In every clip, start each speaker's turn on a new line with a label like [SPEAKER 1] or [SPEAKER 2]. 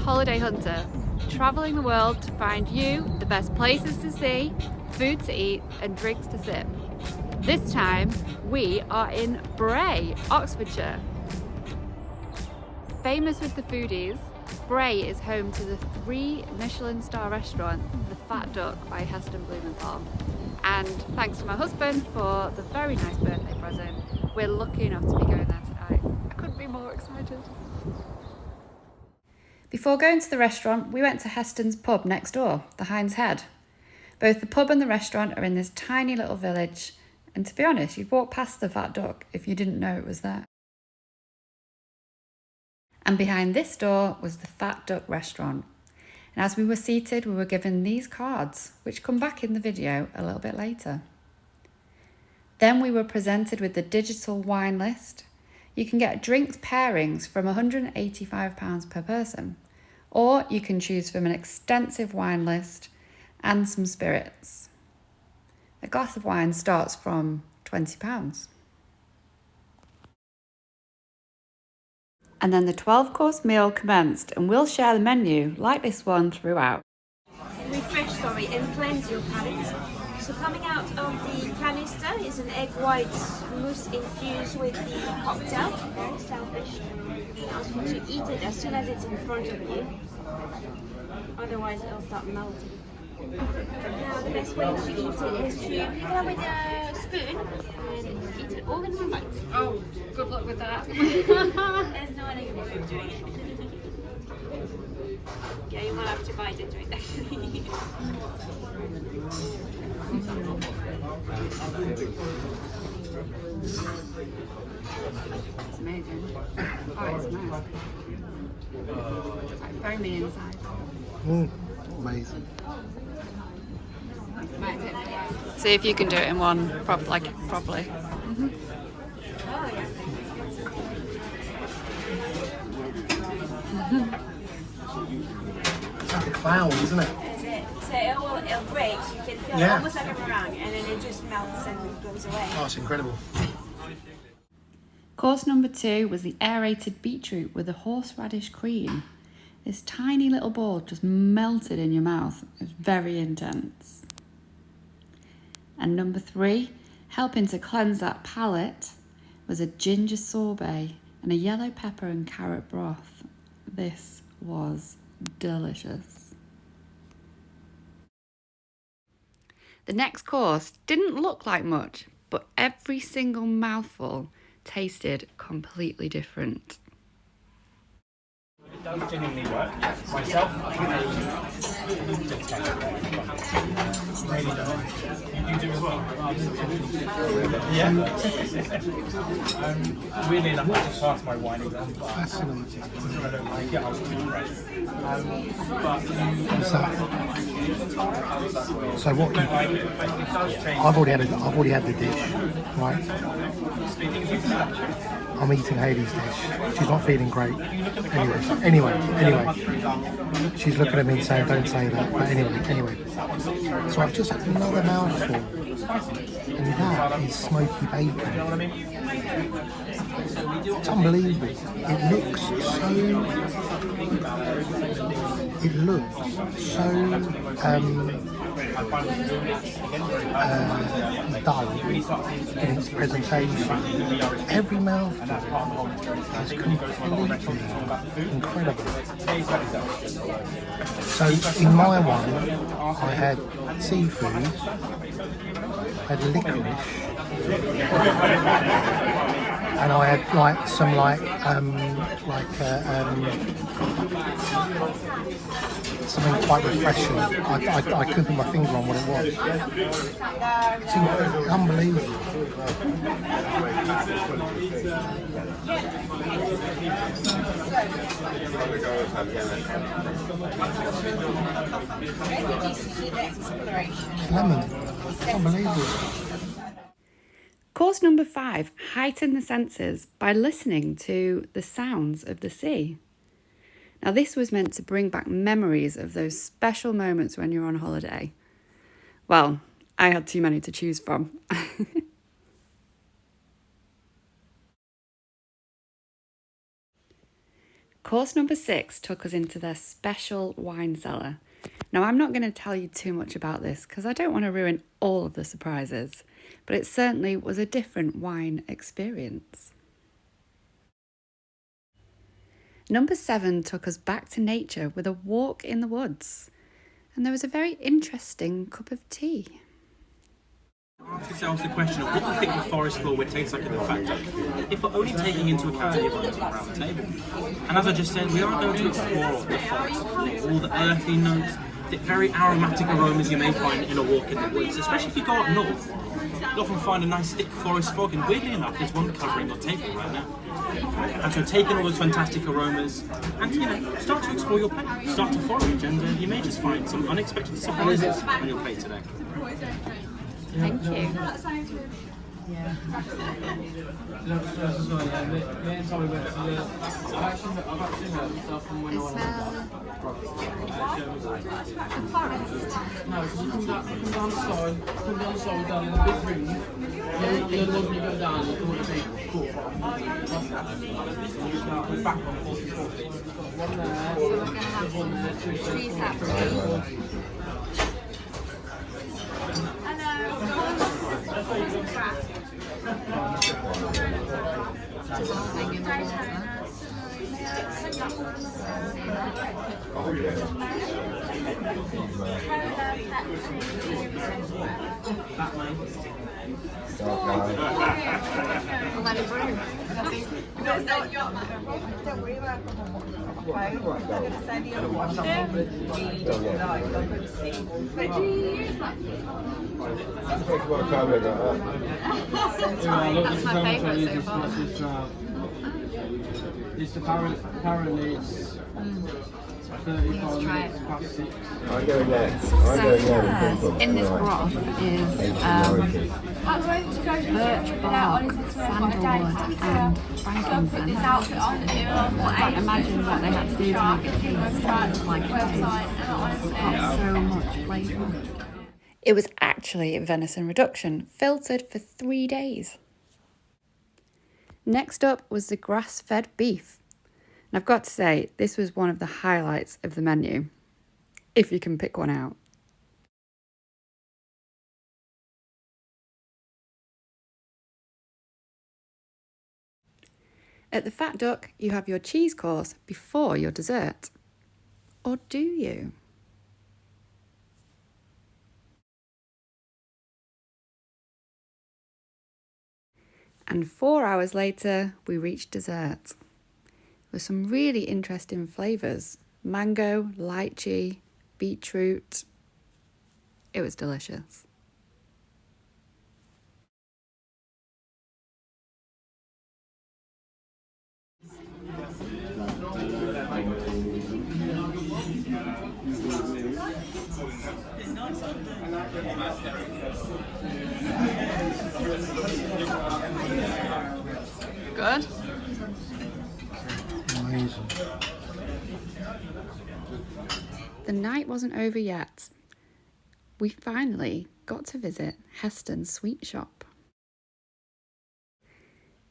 [SPEAKER 1] holiday hunter, travelling the world to find you the best places to see, food to eat and drinks to sip. This time we are in Bray, Oxfordshire. Famous with the foodies, Bray is home to the 3 Michelin star restaurant, The Fat Duck by Heston Blumenthal. And thanks to my husband for the very nice birthday present, we're lucky enough to be going there tonight. I couldn't be more excited. Before going to the restaurant, we went to Heston's pub next door, the Hind's Head. Both the pub and the restaurant are in this tiny little village, and to be honest, you'd walk past the Fat Duck if you didn't know it was there. And behind this door was the Fat Duck restaurant. And as we were seated, we were given these cards, which come back in the video a little bit later. Then we were presented with the digital wine list. You can get drinks pairings from £185 per person, or you can choose from an extensive wine list and some spirits. A glass of wine starts from £20. And then the 12-course meal commenced, and we'll share the menu like this one throughout.
[SPEAKER 2] Refresh, and cleanse your palate. So coming out of the canister is an egg white mousse infused with the cocktail. Very selfish. You ask you to eat it as soon as it's in front of you. Otherwise it'll start melting. Now the best way to eat it is to pick it up with a spoon and eat it all in one bite.
[SPEAKER 1] Oh, good luck with that.
[SPEAKER 2] There's no other way of doing it. Yeah, you might have to bite into it actually.
[SPEAKER 1] It's amazing. Oh, it's nice. It's like foamy inside.
[SPEAKER 3] Amazing.
[SPEAKER 1] See if you can do it in one, properly. Mm-hmm.
[SPEAKER 3] It's like a cloud, isn't it?
[SPEAKER 2] That's it. So it'll break. You can feel it almost like a meringue, and then it just melts and goes away.
[SPEAKER 3] Oh, it's incredible.
[SPEAKER 1] Course number 2 was the aerated beetroot with a horseradish cream. This tiny little ball just melted in your mouth. It was very intense. And number 3, helping to cleanse that palate, was a ginger sorbet and a yellow pepper and carrot broth. This was delicious. The next course didn't look like much, but every single mouthful tasted completely different.
[SPEAKER 4] It does genuinely work. Myself, you do as well. Yeah. Weirdly enough, I just passed my wine exam.
[SPEAKER 3] Fascinating.
[SPEAKER 4] I don't like it. I was too impressed.
[SPEAKER 3] So what? I've already had the dish, right? I'm eating Hayley's dish. She's not feeling great. Anyway. She's looking at me and saying, "Don't say that." But anyway. So I've just had another mouthful, and that is smoky bacon. It's unbelievable. It looks dull in its presentation. Every mouthful is completely incredible. So in my one, I had seafood, I had licorice, and I had something quite refreshing. I couldn't put my finger on what it was. It's unbelievable. Lemon. It's unbelievable.
[SPEAKER 1] Course number 5, heighten the senses by listening to the sounds of the sea. Now this was meant to bring back memories of those special moments when you're on holiday. Well, I had too many to choose from. Course number 6 took us into their special wine cellar. Now, I'm not going to tell you too much about this because I don't want to ruin all of the surprises, but it certainly was a different wine experience. Number 7 took us back to nature with a walk in the woods, and there was a very interesting cup of tea.
[SPEAKER 4] Ask yourselves the question of what do you think the forest floor would taste like in the Fat Duck if we're only taking into account the aromas around the table. And as I just said, we are going to explore the forest floor, all the earthy notes, the very aromatic aromas you may find in a walk in the woods, especially if you go up north. You'll often find a nice thick forest fog, and weirdly enough, there's one covering your table right now. And so take in all those fantastic aromas and, start to explore your plate, start to forage, and you may just find some unexpected surprises on your plate today.
[SPEAKER 1] Thank you.
[SPEAKER 5] It
[SPEAKER 6] That's my favourite so far. It's apparently it's 35 minutes past 6.
[SPEAKER 1] In this broth is birch bark, sandalwood and frankincense. I can't imagine what they had to do to make it taste like it tastes. It's got so much flavour. It was actually venison reduction, filtered for 3 days. Next up was the grass-fed beef. And I've got to say, this was one of the highlights of the menu, if you can pick one out. At the Fat Duck, you have your cheese course before your dessert. Or do you? And 4 hours later, we reached dessert with some really interesting flavours. Mango, lychee, beetroot. It was delicious. Good?
[SPEAKER 3] Amazing.
[SPEAKER 1] The night wasn't over yet. We finally got to visit Heston's sweet shop.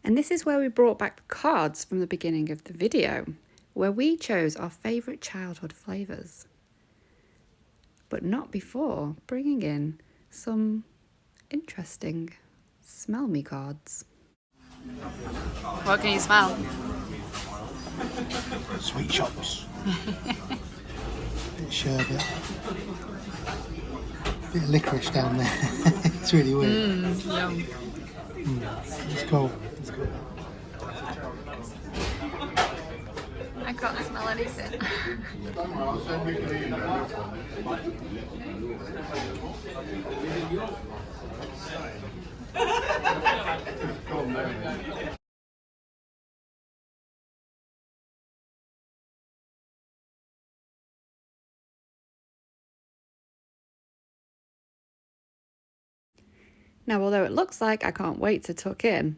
[SPEAKER 1] And this is where we brought back the cards from the beginning of the video, where we chose our favourite childhood flavours. But not before bringing in some interesting smell me cards. What can you smell?
[SPEAKER 3] Sweet shops. Bit of sherbet. Bit of licorice down there. It's really weird.
[SPEAKER 1] Yum.
[SPEAKER 3] It's cool. It's cool.
[SPEAKER 1] I can't smell anything. Now, although it looks like I can't wait to tuck in,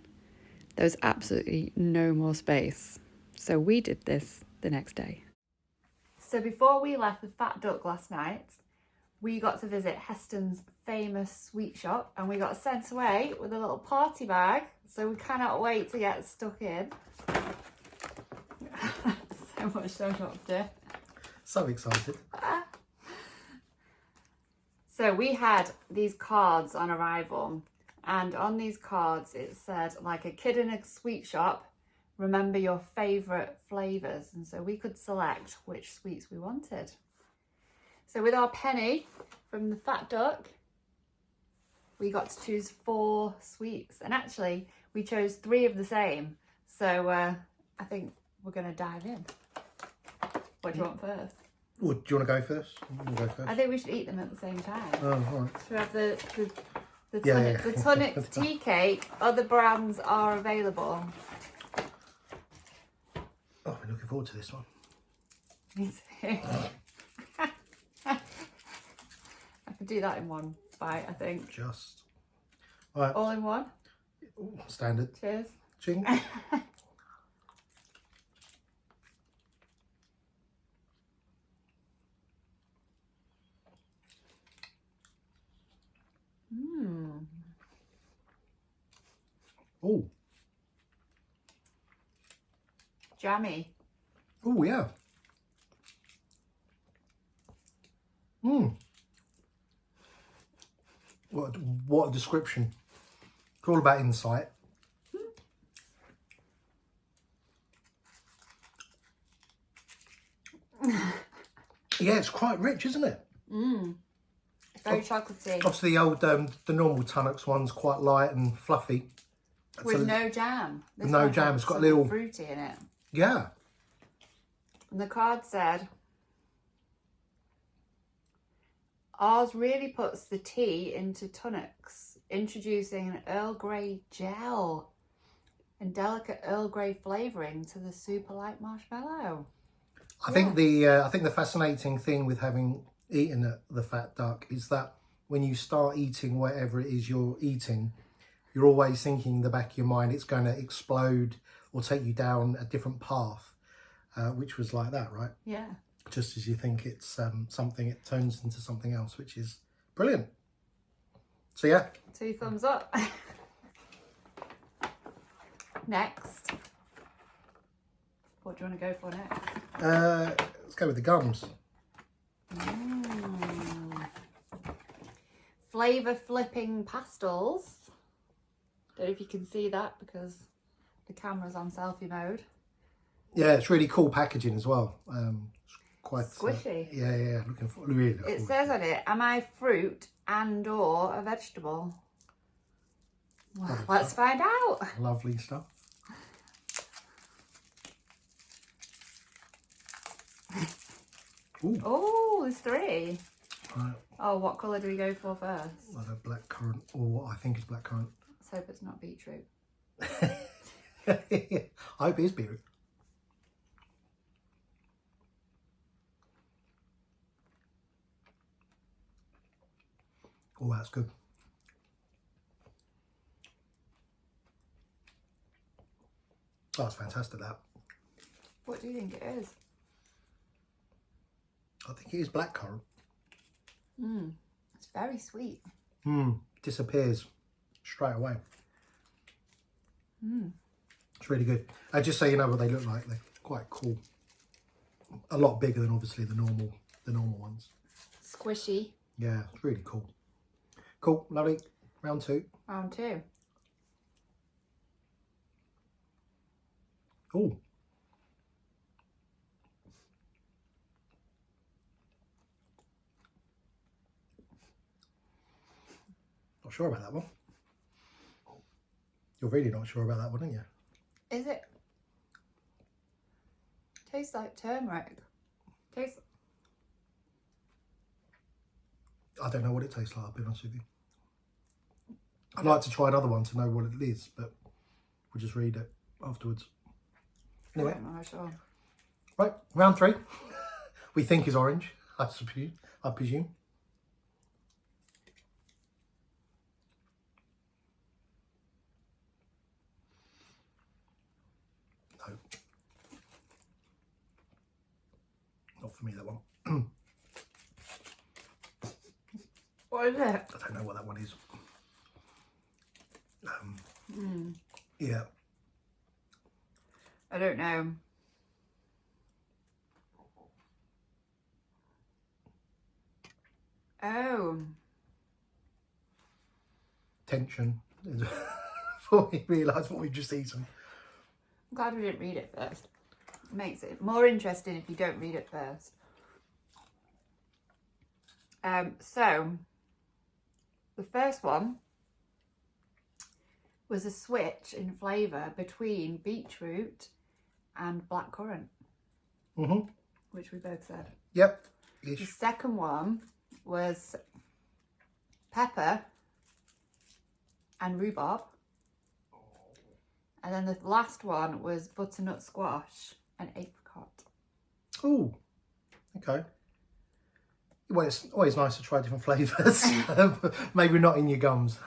[SPEAKER 1] there's absolutely no more space. So we did this the next day. So before we left the Fat Duck last night, we got to visit Heston's famous sweet shop, and we got sent away with a little party bag. So we cannot wait to get stuck in. So so much so much to.
[SPEAKER 3] So excited.
[SPEAKER 1] So we had these cards on arrival, and on these cards it said, like a kid in a sweet shop, remember your favourite flavours. And so we could select which sweets we wanted. So with our penny from the Fat Duck, we got to choose 4 sweets. And actually, we chose 3 of the same. So I think we're going to dive in. What do you want first?
[SPEAKER 3] Well, do you want to go first? We'll go first.
[SPEAKER 1] I think we should eat them at the same time.
[SPEAKER 3] Oh, all right.
[SPEAKER 1] So we have the
[SPEAKER 3] Yeah,
[SPEAKER 1] tonic,
[SPEAKER 3] yeah.
[SPEAKER 1] the tonic tea cake. Other brands are available.
[SPEAKER 3] Oh, we're looking forward to this one.
[SPEAKER 1] Me too. I could do that in one bite, I think.
[SPEAKER 3] Just. All right.
[SPEAKER 1] All in one.
[SPEAKER 3] Ooh, standard.
[SPEAKER 1] Cheers.
[SPEAKER 3] Ching. Oh.
[SPEAKER 1] Jammy.
[SPEAKER 3] Oh, yeah. What a description. It's all about insight. Yeah, it's quite rich, isn't it?
[SPEAKER 1] Very chocolatey.
[SPEAKER 3] Obviously, the old, the normal Tunnocks one's quite light and fluffy.
[SPEAKER 1] With no jam. This
[SPEAKER 3] No
[SPEAKER 1] one
[SPEAKER 3] jam,
[SPEAKER 1] had
[SPEAKER 3] it's got a
[SPEAKER 1] something
[SPEAKER 3] little-
[SPEAKER 1] fruity in it.
[SPEAKER 3] Yeah.
[SPEAKER 1] And the card said, ours really puts the tea into tonics, introducing an Earl Grey gel and delicate Earl Grey flavouring to the super light marshmallow.
[SPEAKER 3] I think the fascinating thing with having eaten at the Fat Duck is that when you start eating whatever it is you're eating, you're always thinking in the back of your mind it's going to explode or take you down a different path, which was like that, right?
[SPEAKER 1] Yeah.
[SPEAKER 3] Just as you think it's something, it turns into something else, which is brilliant. So yeah.
[SPEAKER 1] 2 thumbs up. Next. What do you want to go for next?
[SPEAKER 3] Let's go with the gums.
[SPEAKER 1] Flavour flipping pastels. Don't know if you can see that because the camera's on selfie mode.
[SPEAKER 3] Yeah, it's really cool packaging as well. It's quite
[SPEAKER 1] Squishy.
[SPEAKER 3] Yeah. Looking for really.
[SPEAKER 1] It says on it, am I fruit and or a vegetable? Well, let's find out.
[SPEAKER 3] Lovely stuff. Ooh.
[SPEAKER 1] Oh, there's 3.
[SPEAKER 3] Right.
[SPEAKER 1] Oh, what colour do we go for first?
[SPEAKER 3] Like a blackcurrant, or what I think is blackcurrant.
[SPEAKER 1] Let's hope it's not beetroot.
[SPEAKER 3] I hope it is beetroot. Oh, that's good. Oh, that's fantastic, that.
[SPEAKER 1] What do you think it is?
[SPEAKER 3] I think it is blackcurrant.
[SPEAKER 1] It's very sweet.
[SPEAKER 3] Disappears straight away. It's really good. Just so you know what they look like, they're quite cool. A lot bigger than obviously the normal ones.
[SPEAKER 1] Squishy.
[SPEAKER 3] Yeah, it's really cool. Cool, lovely. Round 2.
[SPEAKER 1] Round 2.
[SPEAKER 3] Oh. Not sure about that one. You're really not sure about that one, aren't you?
[SPEAKER 1] Is it? Tastes like turmeric. Tastes.
[SPEAKER 3] I don't know what it tastes like, I'll be honest with you. I'd like to try another one to know what it is, but we'll just read it afterwards. Anyway,
[SPEAKER 1] I'm not sure.
[SPEAKER 3] right, round 3. We think is orange, I presume. No. Not for me, that one.
[SPEAKER 1] What is it?
[SPEAKER 3] I don't know what that one is. Yeah.
[SPEAKER 1] I don't know. Oh.
[SPEAKER 3] Tension before we realise what we've just eaten.
[SPEAKER 1] I'm glad we didn't read it first. It makes it more interesting if you don't read it first. So, the first one was a switch in flavour between beetroot and blackcurrant, which we both said.
[SPEAKER 3] Yep.
[SPEAKER 1] The second one was pepper and rhubarb. And then the last one was butternut squash and apricot.
[SPEAKER 3] Oh, okay. Well, it's always nice to try different flavours. Maybe not in your gums.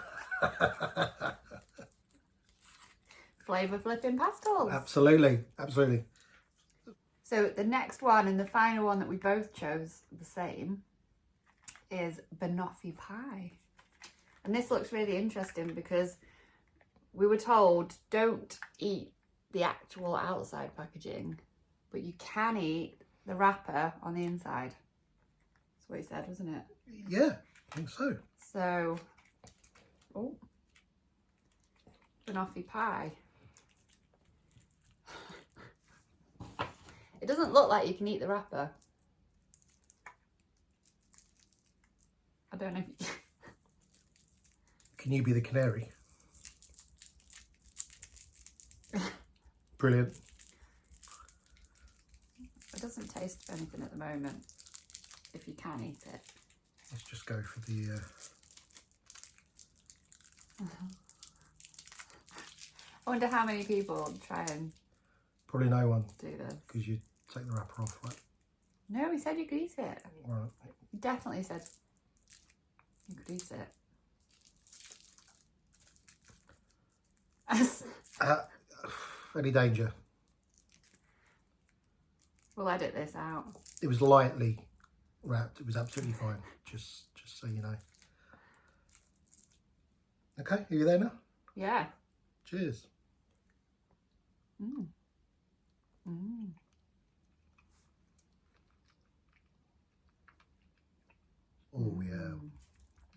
[SPEAKER 1] Flavour flipping pastels.
[SPEAKER 3] Absolutely, absolutely.
[SPEAKER 1] So the next one and the final one that we both chose the same is banoffee pie. And this looks really interesting because we were told don't eat the actual outside packaging, but you can eat the wrapper on the inside. That's what he said, wasn't it?
[SPEAKER 3] Yeah, I think so.
[SPEAKER 1] So, oh, banoffee pie. It doesn't look like you can eat the wrapper. I don't know if you...
[SPEAKER 3] Can you be the canary? Brilliant.
[SPEAKER 1] It doesn't taste of anything at the moment, if you can eat it.
[SPEAKER 3] Let's just go for the...
[SPEAKER 1] I wonder how many people try and
[SPEAKER 3] Probably no one,
[SPEAKER 1] do this.
[SPEAKER 3] because you take the wrapper off, right?
[SPEAKER 1] No, he said you could eat it.
[SPEAKER 3] Right.
[SPEAKER 1] He definitely said you could eat it.
[SPEAKER 3] Any danger?
[SPEAKER 1] We'll edit this out.
[SPEAKER 3] It was lightly wrapped. It was absolutely fine. Just so you know. Okay, are you there now?
[SPEAKER 1] Yeah.
[SPEAKER 3] Cheers.
[SPEAKER 1] Mm. Mm.
[SPEAKER 3] Oh yeah.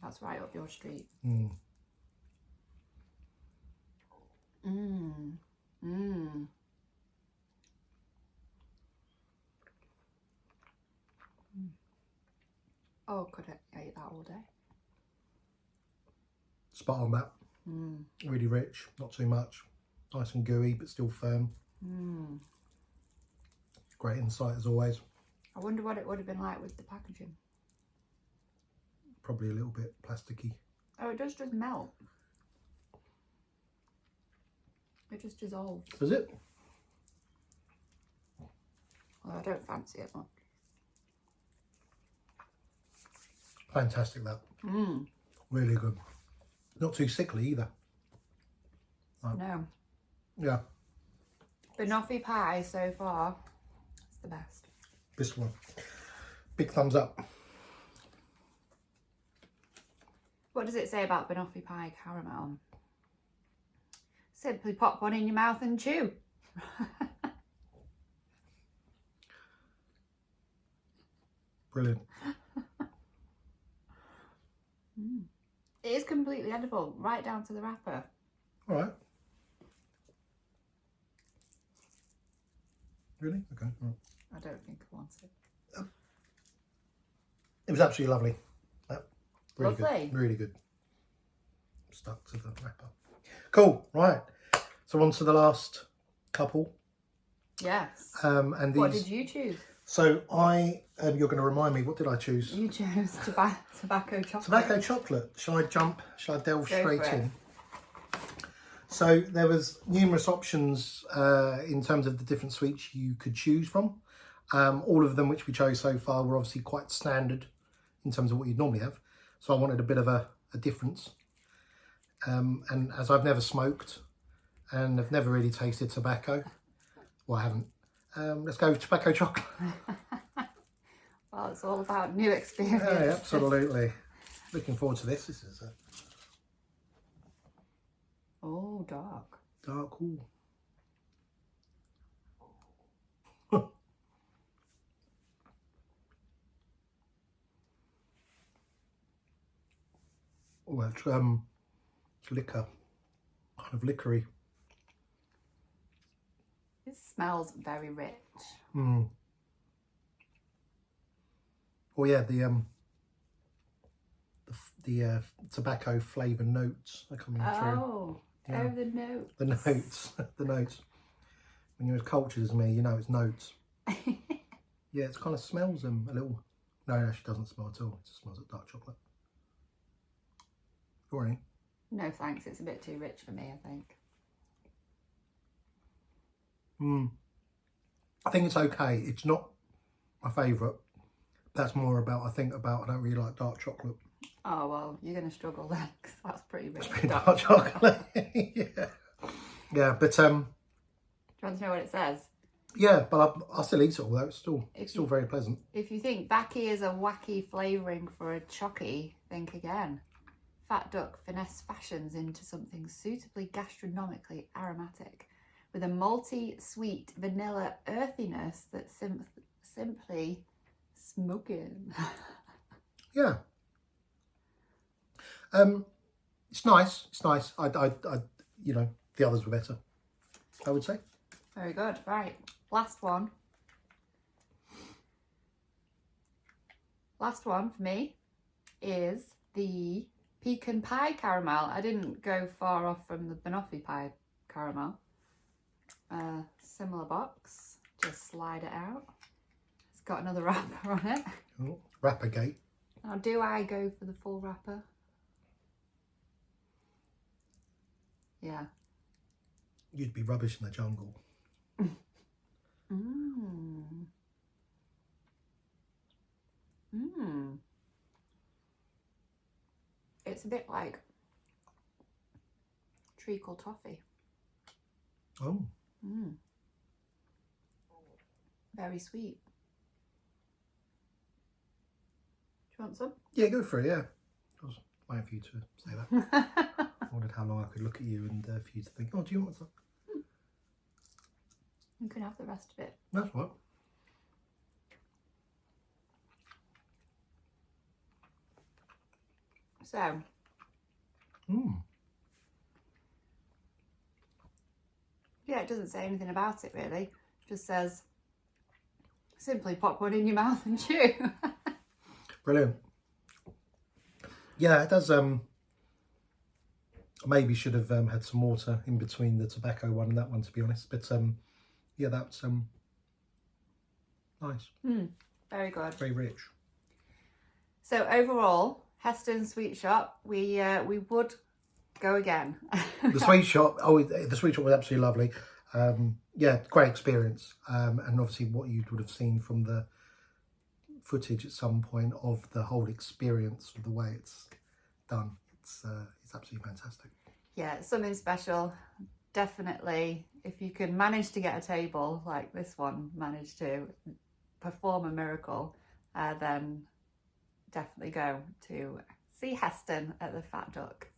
[SPEAKER 1] That's right up your street.
[SPEAKER 3] Mm.
[SPEAKER 1] Mmm. Mmm. Oh, could I eat that all day?
[SPEAKER 3] Spot on that.
[SPEAKER 1] Mm.
[SPEAKER 3] Really rich, not too much. Nice and gooey, but still firm.
[SPEAKER 1] Mm.
[SPEAKER 3] Great insight as always.
[SPEAKER 1] I wonder what it would have been like with the packaging.
[SPEAKER 3] Probably a little bit plasticky.
[SPEAKER 1] Oh, it does just melt. It just dissolves.
[SPEAKER 3] Does it?
[SPEAKER 1] Well, I don't fancy it much.
[SPEAKER 3] Fantastic that.
[SPEAKER 1] Mm.
[SPEAKER 3] Really good. Not too sickly either.
[SPEAKER 1] No.
[SPEAKER 3] Yeah,
[SPEAKER 1] Banoffee pie so far is the best.
[SPEAKER 3] this one. Big thumbs up.
[SPEAKER 1] What does it say about banoffee pie caramel? Simply pop one in your mouth and chew.
[SPEAKER 3] Brilliant.
[SPEAKER 1] It is completely edible, right down to the wrapper.
[SPEAKER 3] All right. Really? Okay. All right.
[SPEAKER 1] I don't think I want it.
[SPEAKER 3] It was absolutely lovely. Really
[SPEAKER 1] Lovely.
[SPEAKER 3] good. Really good. Stuck to the wrapper. Cool. Right. So on to the last couple.
[SPEAKER 1] Yes.
[SPEAKER 3] And these.
[SPEAKER 1] What did you choose?
[SPEAKER 3] So you're going to remind me. What did I choose?
[SPEAKER 1] You chose tobacco chocolate.
[SPEAKER 3] Tobacco chocolate. Shall I jump? Shall I delve
[SPEAKER 1] Go
[SPEAKER 3] straight
[SPEAKER 1] for it.
[SPEAKER 3] in? So there was numerous options in terms of the different sweets you could choose from. All of them which we chose so far were obviously quite standard in terms of what you'd normally have. So I wanted a bit of a difference. And as I've never smoked and I've never really tasted tobacco, well, I haven't. Let's go with tobacco chocolate.
[SPEAKER 1] Well, it's all about new experience.
[SPEAKER 3] Yeah, absolutely. Looking forward to this. This is a
[SPEAKER 1] Oh, dark.
[SPEAKER 3] dark. Ooh. well, it's liquor, kind of liquory.
[SPEAKER 1] It smells very rich.
[SPEAKER 3] Mm. Oh yeah, the tobacco flavour notes are coming through.
[SPEAKER 1] Oh,
[SPEAKER 3] Yeah.
[SPEAKER 1] oh, the notes.
[SPEAKER 3] The notes, the notes. When you're as cultured as me, you know it's notes. Yeah, it kind of smells them a little. No, it actually doesn't smell at all. It just smells like dark chocolate. Or
[SPEAKER 1] No thanks, it's a bit too rich for me, I think.
[SPEAKER 3] I think it's okay. It's not my favourite. That's more about, I don't really like dark chocolate.
[SPEAKER 1] Oh, well, you're going to struggle then, because that's pretty rich.
[SPEAKER 3] It's pretty dark chocolate. Yeah. Yeah, but
[SPEAKER 1] Do you want to know what it says?
[SPEAKER 3] yeah, but I still eat it, although it's still very pleasant.
[SPEAKER 1] If you think Baki is a wacky flavouring for a chocky, think again. Fat Duck finesse fashions into something suitably gastronomically aromatic, with a malty, sweet, vanilla earthiness that's simply smoking.
[SPEAKER 3] Yeah. It's nice. It's nice. I you know, the others were better, I would say.
[SPEAKER 1] Very good. Right. Last one. Last one for me is the pecan pie caramel. I didn't go far off from the banoffee pie caramel. Similar box. Just slide it out. It's got another wrapper on it.
[SPEAKER 3] Oh, Rappergate.
[SPEAKER 1] Now, do I go for the full wrapper? Yeah.
[SPEAKER 3] You'd be rubbish in the jungle.
[SPEAKER 1] Mmm. Mmm. It's a bit like treacle toffee.
[SPEAKER 3] Oh.
[SPEAKER 1] Mmm. Very sweet. Do you want some?
[SPEAKER 3] Yeah, go for it, yeah. I was waiting for you to say that. I wondered how long I could look at you and for you to think, oh, do you want some?
[SPEAKER 1] You can have the rest of it.
[SPEAKER 3] That's right.
[SPEAKER 1] So, yeah, it doesn't say anything about it really. It just says, simply pop one in your mouth and chew.
[SPEAKER 3] Brilliant. Yeah, it does. Maybe should have had some water in between the tobacco one and that one, to be honest. But yeah, that's nice.
[SPEAKER 1] Very good.
[SPEAKER 3] Very rich.
[SPEAKER 1] So overall, Heston Sweet Shop, we would go again.
[SPEAKER 3] The sweet shop. Oh, the sweet shop was absolutely lovely. Yeah, great experience. And obviously, what you would have seen from the footage at some point of the whole experience of the way it's done. It's absolutely fantastic.
[SPEAKER 1] Yeah, it's something special. Definitely, if you can manage to get a table like this one managed to perform a miracle, then definitely go to see Heston at the Fat Duck.